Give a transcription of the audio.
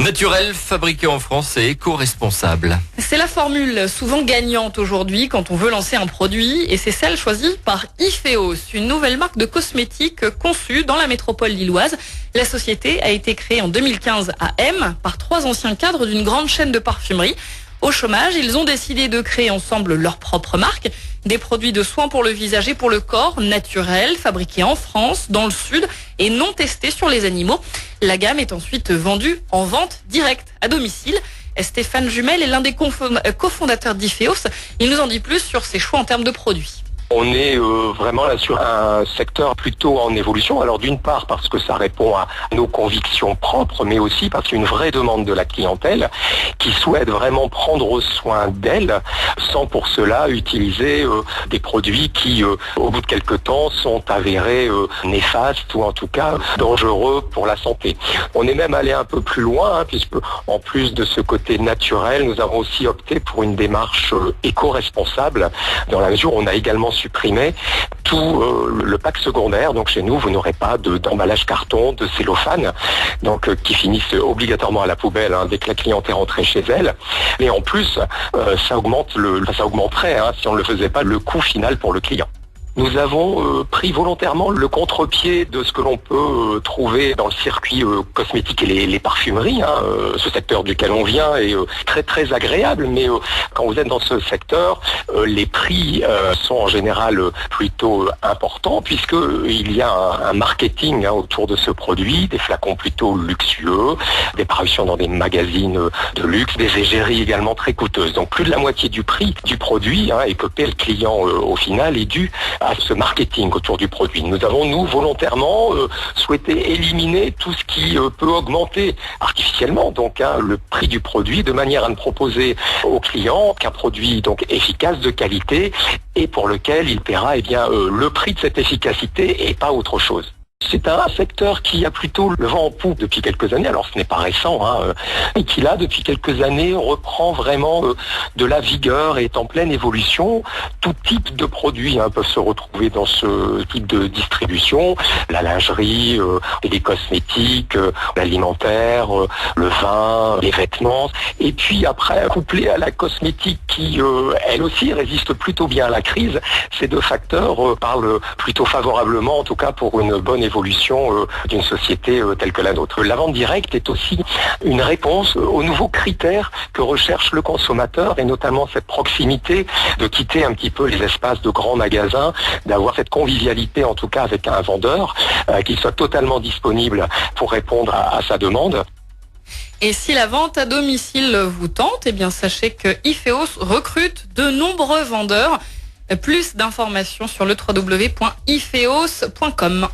Naturel, fabriqué en France et éco-responsable. C'est la formule souvent gagnante aujourd'hui quand on veut lancer un produit et c'est celle choisie par Ifeos, une nouvelle marque de cosmétiques conçue dans la métropole lilloise. La société a été créée en 2015 à M par 3 anciens cadres d'une grande chaîne de parfumerie. Au chômage, ils ont décidé de créer ensemble leur propre marque. Des produits de soins pour le visage et pour le corps, naturels, fabriqués en France, dans le sud et non testés sur les animaux. La gamme est ensuite vendue en vente directe à domicile. Stéphane Jumel est l'un des cofondateurs d'Ifeos. Il nous en dit plus sur ses choix en termes de produits. On est vraiment là sur un secteur plutôt en évolution. Alors d'une part parce que ça répond à nos convictions propres, mais aussi parce qu'il y a une vraie demande de la clientèle qui souhaite vraiment prendre soin d'elle sans pour cela utiliser des produits qui, au bout de quelques temps, sont avérés néfastes ou en tout cas dangereux pour la santé. On est même allé un peu plus loin, puisque en plus de ce côté naturel, nous avons aussi opté pour une démarche éco-responsable, dans la mesure où on a également supprimé tout le pack secondaire. Donc chez nous, vous n'aurez pas d'emballage carton, de cellophane, donc qui finissent obligatoirement à la poubelle dès que la cliente est rentrée chez elle. Et en plus, ça augmenterait, si on ne le faisait pas, le coût final pour le client. Nous avons pris volontairement le contre-pied de ce que l'on peut trouver dans le circuit cosmétique et les parfumeries. Ce secteur duquel on vient est très très agréable, mais quand vous êtes dans ce secteur, les prix sont en général plutôt importants, puisqu'il y a un marketing autour de ce produit, des flacons plutôt luxueux, des parutions dans des magazines de luxe, des égéries également très coûteuses. Donc plus de la moitié du prix du produit et que paie le client au final est dû à ce marketing autour du produit. Nous avons, nous, volontairement souhaité éliminer tout ce qui peut augmenter artificiellement donc le prix du produit, de manière à ne proposer au client qu'un produit donc efficace, de qualité, et pour lequel il paiera le prix de cette efficacité et pas autre chose. C'est un secteur qui a plutôt le vent en poupe depuis quelques années, alors ce n'est pas récent, et qui là, depuis quelques années, reprend vraiment de la vigueur et est en pleine évolution. Tout type de produits peuvent se retrouver dans ce type de distribution, la lingerie, les cosmétiques, l'alimentaire, le vin, les vêtements, et puis après, couplé à la cosmétique qui, elle aussi, résiste plutôt bien à la crise, ces deux facteurs parlent plutôt favorablement, en tout cas pour une bonne évolution d'une société telle que la nôtre. La vente directe est aussi une réponse aux nouveaux critères que recherche le consommateur, et notamment cette proximité, de quitter un petit peu les espaces de grands magasins, d'avoir cette convivialité en tout cas avec un vendeur qui soit totalement disponible pour répondre à sa demande. Et si la vente à domicile vous tente, sachez que Ifeos recrute de nombreux vendeurs. Plus d'informations sur le www.ifeos.com.